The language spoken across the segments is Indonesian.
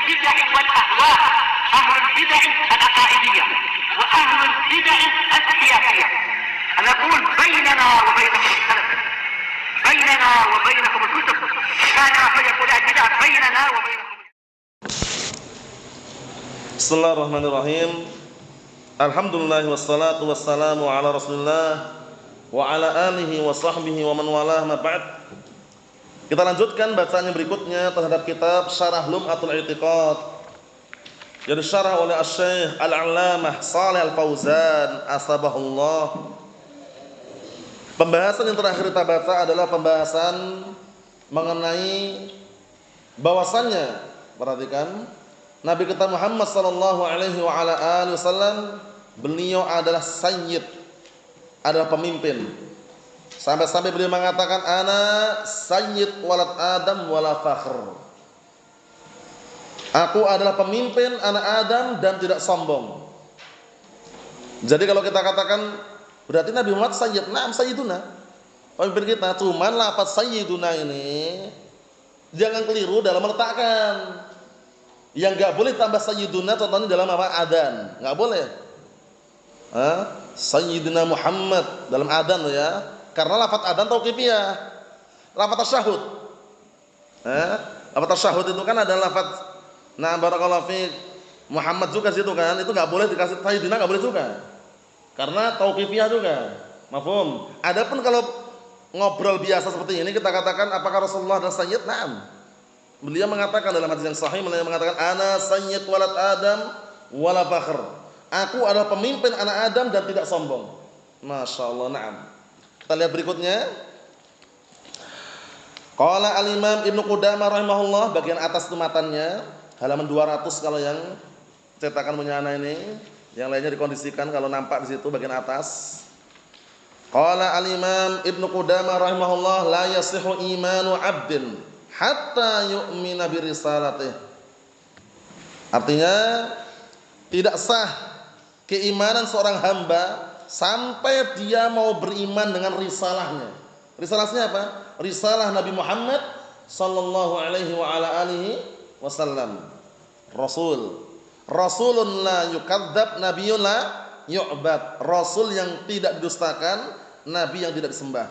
البدع والأهواء، أهل البدع العقائدية وأهل البدع السياسية. أنا أقول بيننا وبينكم السلف، بيننا وبينكم الكتب، كان فيقول البدع بيننا وبينكم. Bismillahirrahmanirrahim. Alhamdulillah wassalatu wassalamu ala Rasulillah wa ala alihi wa sahbihi wa man walah, ma ba'd. Kita lanjutkan bacaan yang berikutnya terhadap kitab Syarah Lum'atul I'tiqad yang disyarah oleh Asy-Syaikh Al-'Allamah Shalih Al-Fauzan asbahullah. Pembahasan yang terakhir kita baca adalah pembahasan mengenai bahwasannya, perhatikan, Nabi kita Muhammad sallallahu alaihi wa ala alihi wasallam, beliau adalah sayyid, adalah pemimpin. Sampai-sampai beliau mengatakan ana sayyid walad Adam wala fakhr. Aku adalah pemimpin anak Adam dan tidak sombong. Jadi kalau kita katakan berarti Nabi Muhammad sayyid, na'am sayyiduna, pemimpin kita. Cuman lafaz sayyiduna ini jangan keliru dalam meletakkan. Yang enggak boleh tambah sayyiduna contohnya dalam apa? Adzan. Enggak boleh. Sayyidina Muhammad dalam adzan loh ya. Karena lafaz adzan tauqifiyah. Lafaz tasyahud. Lafaz tasyahud itu kan ada lafaz barakallahu fiik Muhammad juga situ kan. Itu enggak boleh dikasih sayyidina, enggak boleh juga. Karena tauqifiyah juga. Mafhum? Adapun kalau ngobrol biasa seperti ini kita katakan apakah Rasulullah adalah sayyid? Naam. Beliau mengatakan dalam hadis yang sahih, beliau mengatakan ana sayyid walad Adam wala fakhr. Aku adalah pemimpin anak Adam dan tidak sombong. Masyaallah, na'am. Kita lihat berikutnya. Qala al-Imam Ibnu Qudamah rahimahullah, bagian atas itu matanya, halaman 200 kalau yang cetakan punya anak ini, yang lainnya dikondisikan kalau nampak di situ bagian atas. Qala al-Imam Ibnu Qudamah rahimahullah, la yasihu imanu 'abdin hatta yu'mina bi risalatih. Artinya tidak sah keimanan seorang hamba sampai dia mau beriman dengan risalahnya. Risalahnya apa? Risalah Nabi Muhammad sallallahu alaihi wa ala alihi wasallam. Rasul. Rasulun la yukadzdzab, nabiyyun la yu'bad. Rasul yang tidak didustakan, nabi yang tidak disembah.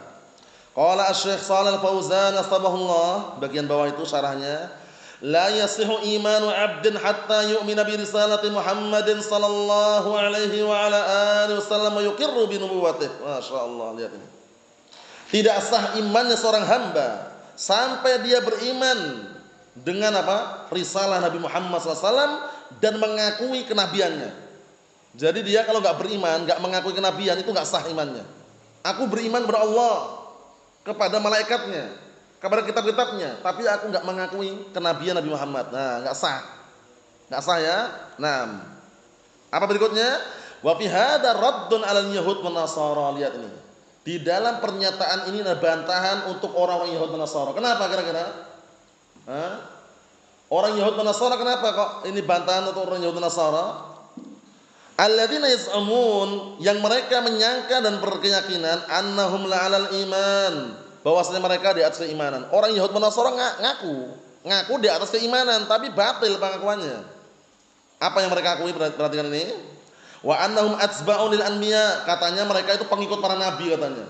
Qala Asy-Syaikh Shalih Al-Fauzan asbahullah, bagian bawah itu syarahnya, la yasihu imanu 'abdin hatta yu'mina bi risalati Muhammadin sallallahu alaihi wa ala alihi wasallam yuqirru bi nubuwwatihi. Masyaallah, lihat ini. Tidak sah imannya seorang hamba sampai dia beriman dengan apa? Risalah Nabi Muhammad sallallahu alaihi wasallam dan mengakui kenabiannya. Jadi dia kalau enggak beriman, enggak mengakui kenabian, itu enggak sah imannya. Aku beriman kepada Allah, kepada malaikatnya, kepada kitab-kitabnya, tapi aku enggak mengakui kenabian Nabi Muhammad. Nah, enggak sah. Enggak sah ya. Nah, apa berikutnya? Wa fi hadza raddun 'alal yahud wan nasara. Lihat ini. Di dalam pernyataan ini ada bantahan untuk orang-orang Yahud dan Nasara. Kenapa kira-kira? Orang Yahud dan Nasara kenapa kok ini bantahan untuk orang Yahud dan Nasara? Alladzina yaz'umun, yang mereka menyangka dan berkeyakinan annahum la'alal iman, bahwasanya mereka di atas keimanan. Orang Yahud dan Nasara ngaku di atas keimanan tapi batil pengakuannya. Apa yang mereka akui? Perhatikan ini. Wa annahum atsba'u lil anbiya, katanya mereka itu pengikut para nabi katanya.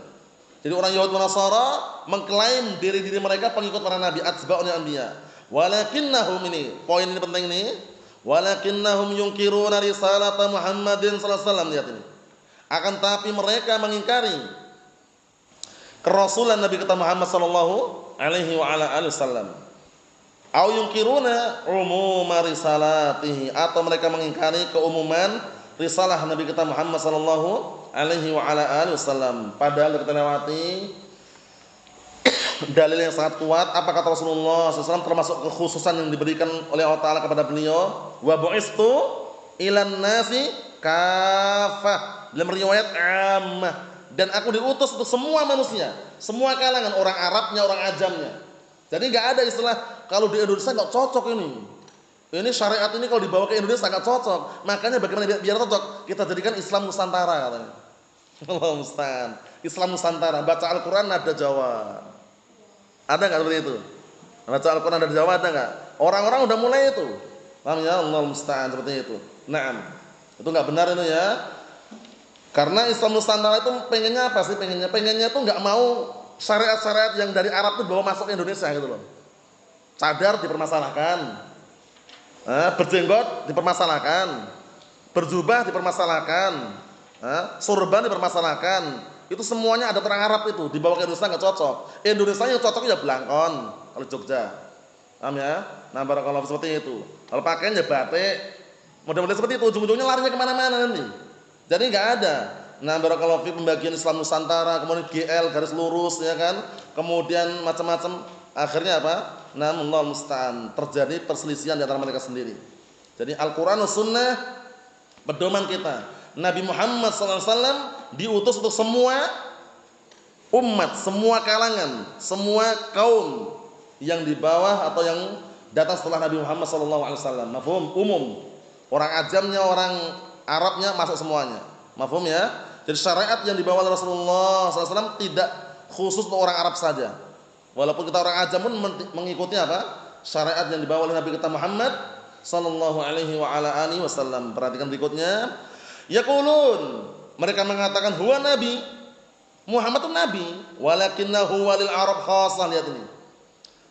Jadi orang Yahud dan Nasara mengklaim diri mereka pengikut para nabi, atsba'u lil anbiya. Walakinnahum, ini poin ini penting nih. Walakinnahum yunkiruna risalata Muhammadin sallallahu alaihi wasallam. Lihat ini. Akan tapi mereka mengingkari kerasulan Nabi kita Muhammad sallallahu alaihi wa ala alihi wasallam. Au yunkiruna umuma risalatihi, atau mereka mengingkari keumuman risalah Nabi kita Muhammad sallallahu alaihi wa ala alihi wasallam. Padahal kita lewati dalil yang sangat kuat. Apa kata Rasulullah SAW termasuk kekhususan yang diberikan oleh Allah Ta'ala kepada beliau, wa bu'istu ilan nasi kafah, dalam riwayat ammah, dan aku diutus untuk semua manusia, semua kalangan, orang Arabnya, orang Ajamnya. Jadi enggak ada istilah kalau di Indonesia enggak cocok ini syariat ini kalau dibawa ke Indonesia enggak cocok. Makanya bagaimana biar cocok, kita jadikan Islam Nusantara katanya. Allah musta'an. Islam Nusantara, baca Al-Qur'an nada Jawa. Ada enggak seperti itu? Baca Al-Qur'an nada Jawa ada enggak? Orang-orang udah mulai itu. Paham ya? Allahu musta'an, seperti itu. Naam. Itu enggak benar itu ya. Karena Islam Nusantara itu pengennya apa sih? Pengennya itu enggak mau syariat-syariat yang dari Arab itu bawa masuk ke Indonesia gitu loh. Cadar dipermasalahkan. Berjenggot dipermasalahkan. Berjubah dipermasalahkan. Sorban dipermasalahkan. Itu semuanya ada orang Arab itu, dibawa ke Indonesia enggak cocok. Indonesia yang cocok ya Blangkon, kalau Jogja. Paham ya? Nah, barakallahu seperti itu. Kalau pakaian ya batik. Model-model seperti itu, ujung-ujungnya larinya kemana-mana nanti. Jadi nggak ada. Nah, barakallahu fi pembagian Islam Nusantara, kemudian GL garis lurus ya kan. Kemudian macam-macam. Akhirnya apa? Allahu musta'an, terjadi perselisihan di antara mereka sendiri. Jadi Al-Qur'an dan Sunnah pedoman kita. Nabi Muhammad SAW diutus untuk semua umat, semua kalangan, semua kaum yang di bawah atau yang datang setelah Nabi Muhammad SAW. Mafhum? Umum. Orang ajamnya, orang Arabnya masuk semuanya. Mafhum ya? Jadi syariat yang dibawa oleh Rasulullah SAW tidak khusus untuk orang Arab saja. Walaupun kita orang ajam pun mengikuti apa? Syariat yang dibawa oleh Nabi kita Muhammad sallallahu alaihi wa ala alihi wasallam. Perhatikan berikutnya. Yaqulun, mereka mengatakan huwa nabi. Muhammad itu nabi, walakinnahu walil Arab khassah. Lihat ini.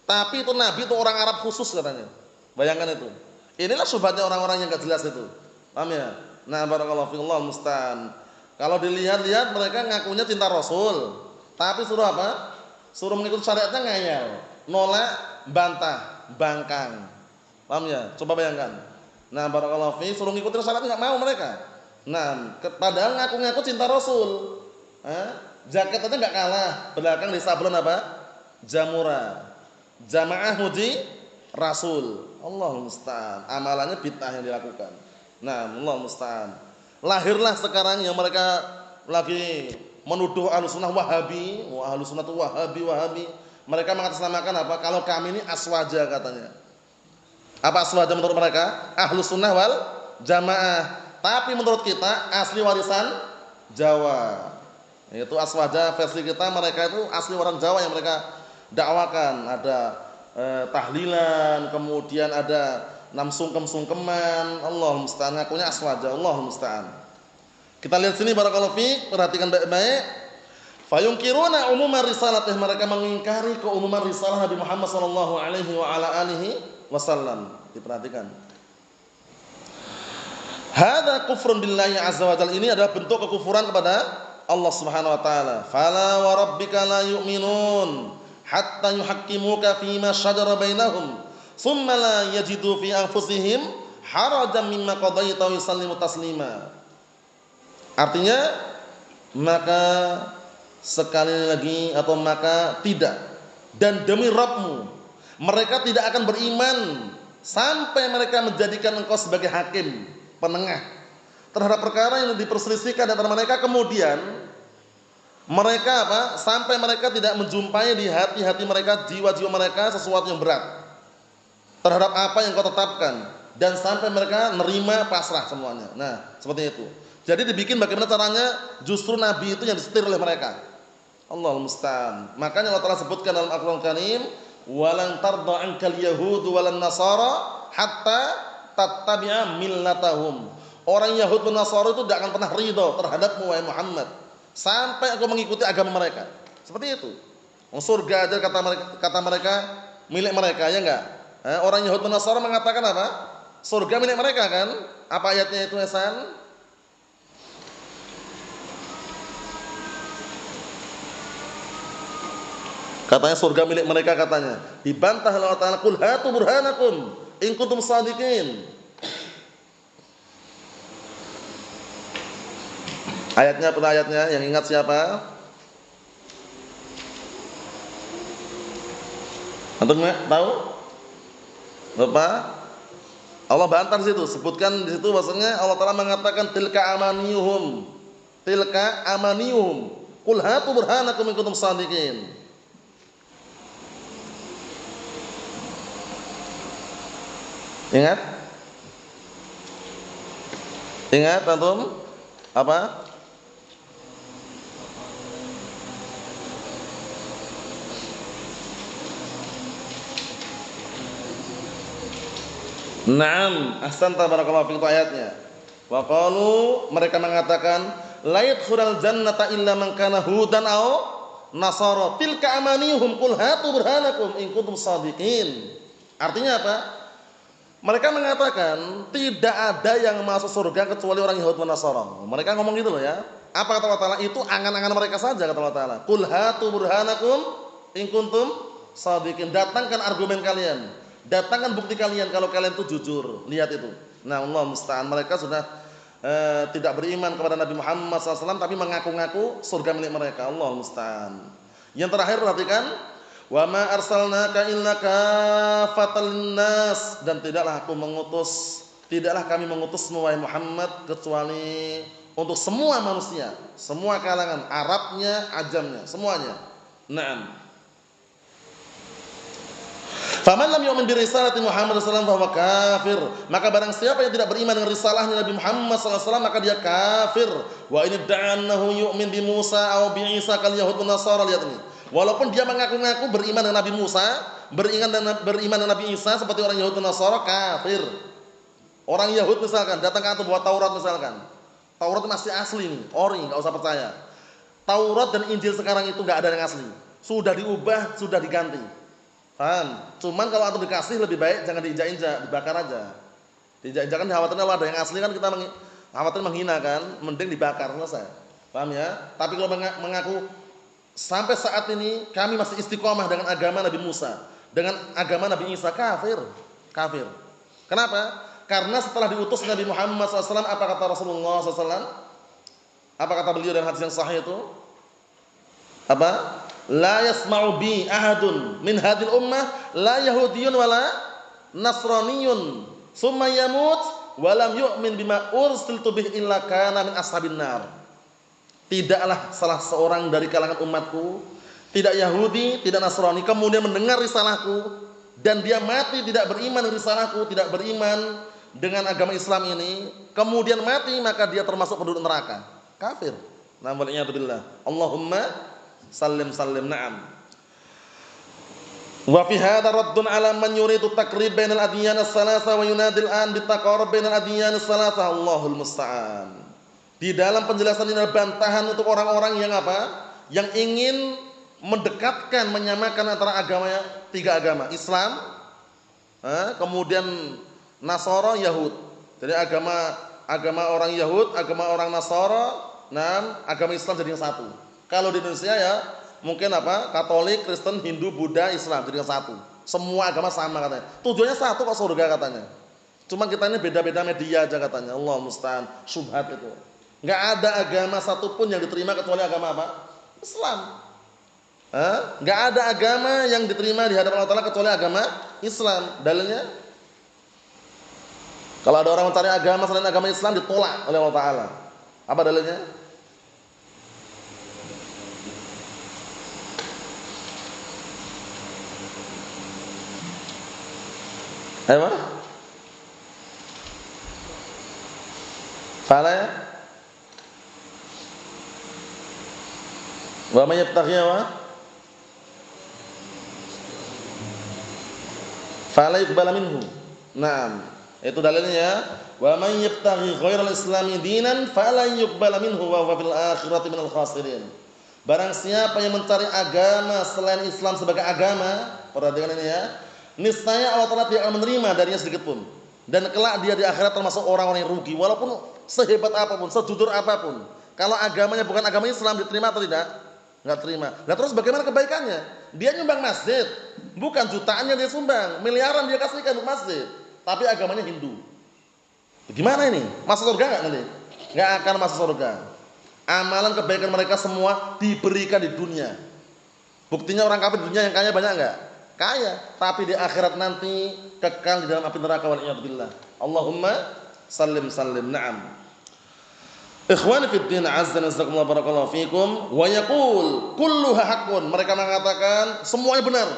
Tapi itu nabi itu orang Arab khusus katanya. Bayangkan itu. Inilah syubhatnya orang-orang yang enggak jelas itu. Paham ya? Nah, barakallahu fiikumul musta'an. Kalau dilihat-lihat mereka ngakunya cinta Rasul, tapi suruh apa? Suruh mengikuti syariatnya ngayal, nolak, bantah, bangkang. Paham ya? Coba bayangkan. Nah, barakallahu fi, suruh ngikutin syariatnya enggak mau mereka. Nah, padahal ngaku-ngaku cinta Rasul. Jaket aja enggak kalah, belakang di sablon apa? Jamura. Jamaah muji Rasul. Allahul musta'an. Amalannya bid'ah yang dilakukan. Nah, Allahul musta'an. Lahirlah sekarang yang mereka lagi menuduh Ahlussunnah Wahabi. Wah, Ahlussunnah itu Wahabi. Mereka mengatasnamakan apa? Kalau kami ini aswaja katanya. Apa aswaja menurut mereka? Ahlussunnah wal Jamaah. Tapi menurut kita asli warisan Jawa. Itu aswaja versi kita, mereka itu asli orang Jawa yang mereka dakwakan. Ada tahlilan, kemudian ada sungkem-sungkeman. Allahul musta'an, ngakunya aswaja. Allahul musta'an. Kita lihat sini barakallahu fi, perhatikan baik-baik. Fayunkiruna umumar risalatih, mereka mengingkari keumuman risalah Nabi Muhammad sallallahu alaihi wa ala alihi wasallam. Diperhatikan. Hadza kufrun billahi azza wa jalla, ini adalah bentuk kekufuran kepada Allah Subhanahu wa taala. Fala wa rabbika la yu'minun hatta yuhaqqimuka fima shajara bainahum thumma la yajidu fi anfusihim harajan mimma qadaita wa yusallimu taslima. Artinya maka sekali lagi atau maka tidak, dan demi Rabbmu mereka tidak akan beriman sampai mereka menjadikan engkau sebagai hakim, penengah terhadap perkara yang diperselisihkan antara mereka, kemudian mereka apa? Sampai mereka tidak menjumpai di hati-hati mereka, jiwa-jiwa mereka sesuatu yang berat terhadap apa yang kau tetapkan, dan sampai mereka nerima pasrah semuanya. Nah, seperti itu. Jadi dibikin bagaimana caranya, justru Nabi itu yang disetir oleh mereka. Allahul musta'an. Makanya Allah Ta'ala sebutkan dalam Al-Qur'an Karim, walan tarda ankal yahudu walan nasara hatta tattabi'a millatahum. Orang Yahud dan Nasara itu tidak akan pernah ridho terhadapmu wahai Muhammad sampai aku mengikuti agama mereka. Seperti itu. Surga aja kata mereka milik mereka, ya enggak? Orang Yahud dan Nasara mengatakan apa? Surga milik mereka kan? Apa ayatnya itu, Hasan? Katanya surga milik mereka katanya. Dibantah oleh Allah Ta'ala, qul hatu burhanakum in kuntum shadiqin. Ayatnya, apa ayatnya? Yang ingat siapa? Antum tahu? Bapak? Allah bantah di situ, sebutkan di situ bahasanya Allah Ta'ala mengatakan tilka amaniyuhum. Tilka amaniyuhum. Qul hatu burhanakum in kuntum shadiqin. Ingat? Ingat antum? Apa? Naam, ahsanta barakallahu fiik, itu ayatnya. Wa qalu, mereka mengatakan la yadkhulul jannata illa man kana hudan aw nasara tilka amaniyuhum qul hatu burhanakum in kuntum shadiqin. Artinya apa? Mereka mengatakan tidak ada yang masuk surga kecuali orang Yahudi dan Nasara. Mereka ngomong gitu loh ya. Apa kata Allah Ta'ala? Itu angan-angan mereka saja, kata Allah Ta'ala. Qul hatu burhanakum in kuntum shadiqin. Datangkan argumen kalian, datangkan bukti kalian kalau kalian itu jujur. Lihat itu. Nah, Allah musta'an, mereka sudah tidak beriman kepada Nabi Muhammad SAW tapi mengaku-ngaku surga milik mereka. Allah musta'an. Yang terakhir perhatikan, wa ma arsalnaka illa kafatan linnas, dan tidaklah kami mengutus wahai Muhammad kecuali untuk semua manusia, semua kalangan, Arabnya, Ajamnya, semuanya. Naam. Faman lam yu'min bi risalati Muhammad sallallahu alaihi wasallam fa huwa kafir. Maka barang siapa yang tidak beriman dengan risalahnya Nabi Muhammad sallallahu alaihi wasallam maka dia kafir. Wa in da'annahu yu'min bi Musa aw bi Isa kal yahud wan nasara. Lihat ini. Walaupun dia mengaku-ngaku beriman dengan Nabi Musa, beriman dengan Nabi Isa seperti orang Yahudi dan Nasara, kafir. Orang Yahudi misalkan datang ke antum bawa Taurat misalkan. Taurat masih asli nih, ori, enggak usah percaya. Taurat dan Injil sekarang itu enggak ada yang asli. Sudah diubah, sudah diganti. Paham? Cuman kalau antum dikasih lebih baik jangan diinjak-injak, dibakar aja. Diinjak-injak kan khawatirnya kalau ada yang asli kan kita khawatir menghina kan, mending dibakar, selesai. Paham ya? Tapi kalau mengaku sampai saat ini kami masih istiqomah dengan agama Nabi Musa, dengan agama Nabi Isa, kafir. Kafir. Kenapa? Karena setelah diutus Nabi Muhammad SAW, apa kata Rasulullah SAW? Apa kata beliau dalam hadis yang sahih itu? Apa? La yasma'u bi ahadun min hadil ummah la yahudiyun wala nasraniyun summa yamut walam yu'min bima ursiltu bih illa kana min ashabin nar. Tidaklah salah seorang dari kalangan umatku, tidak Yahudi, tidak Nasrani, kemudian mendengar risalahku dan dia mati tidak beriman dengan risalahku, tidak beriman dengan agama Islam ini, kemudian mati, maka dia termasuk penduduk neraka, kafir. Nah, waliyadzubillah. Allahumma sallim sallim. Na'am. Wa fi hadha raddun ala man yuridu takrib bainal adyan as-salasa wa yunadil an bitaqarrub bainal adyan as-salasa. Allahul musta'an. Di dalam penjelasan ini ada bantahan untuk orang-orang yang apa? Yang ingin mendekatkan, menyamakan antara agamanya, tiga agama, Islam, kemudian Nasara, Yahud. Jadi agama orang Yahud, agama orang Nasara, agama Islam jadi yang satu. Kalau di Indonesia ya mungkin apa? Katolik, Kristen, Hindu, Buddha, Islam jadi yang satu. Semua agama sama katanya. Tujuannya satu kok, surga katanya. Cuma kita ini beda-beda media aja katanya. Allah musta'an, syubhat itu. Enggak ada agama satupun yang diterima kecuali agama apa? Islam. Enggak ada agama yang diterima di hadapan Allah Ta'ala kecuali agama Islam. Dalilnya? Kalau ada orang mencari agama selain agama Islam ditolak oleh Allah Ta'ala. Apa dalilnya? Ayo. Fala ya? Wa may yabtaghi wa fala yuqbal minhu. Naam, itu dalilnya ya. Wa may yabtaghi ghairal islami dinan fala yuqbal minhu wa huwa fil akhirati minal khasirin. Barang siapa yang mencari agama selain Islam sebagai agama, perhatikan ini ya, niscaya Allah Ta'ala tidak akan menerima darinya sedikit pun, dan kelak dia di akhirat termasuk orang-orang yang rugi. Walaupun sehebat apapun, sejujur apapun, kalau agamanya bukan agama Islam, diterima atau tidak? Enggak terima. Nah terus bagaimana kebaikannya? Dia nyumbang masjid, bukan jutaan yang dia sumbang, miliaran dia kasihkan untuk masjid, tapi agamanya Hindu. Gimana ini? Masuk surga enggak nanti? Enggak akan masuk surga. Amalan kebaikan mereka semua diberikan di dunia. Buktinya orang kafir di dunia yang kaya banyak enggak? Kaya, tapi di akhirat nanti kekal di dalam api neraka, waliyadzubillah. Allahumma sallim sallim. Na'am. Ikhwani fid din, azza wa jalla, barakallahu fikum. Wa yaqul kulluha haqqun. Mereka mengatakan semuanya benar.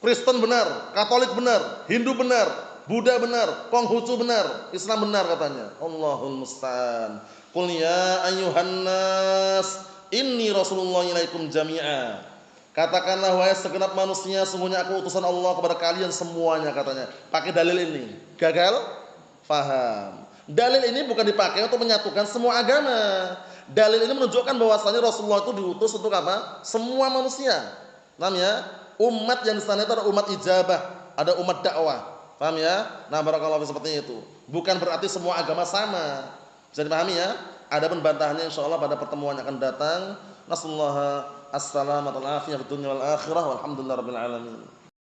Kristen benar, Katolik benar, Hindu benar, Buddha benar, Konghucu benar, Islam benar katanya. Allahul musta'an. Qul ya ayyuhan nas inni rasulullah ilaikum jami'a. Katakanlah wahai segenap manusia, sungguhnya aku utusan Allah kepada kalian semuanya, katanya. Pakai dalil ini. Gagal? Faham. Dalil ini bukan dipakai untuk menyatukan semua agama. Dalil ini menunjukkan bahwasanya Rasulullah itu diutus untuk apa? Semua manusia. Paham ya? Umat yang di sana itu ada umat ijabah, ada umat dakwah. Paham ya? Nah, barakallahu seperti itu. Bukan berarti semua agama sama. Bisa dipahami ya? Adapun bantahannya insyaallah pada pertemuan yang akan datang. Nasallahu as-salamata wal afiyah fid dunya wal akhirah walhamdulillahirabbil alamin.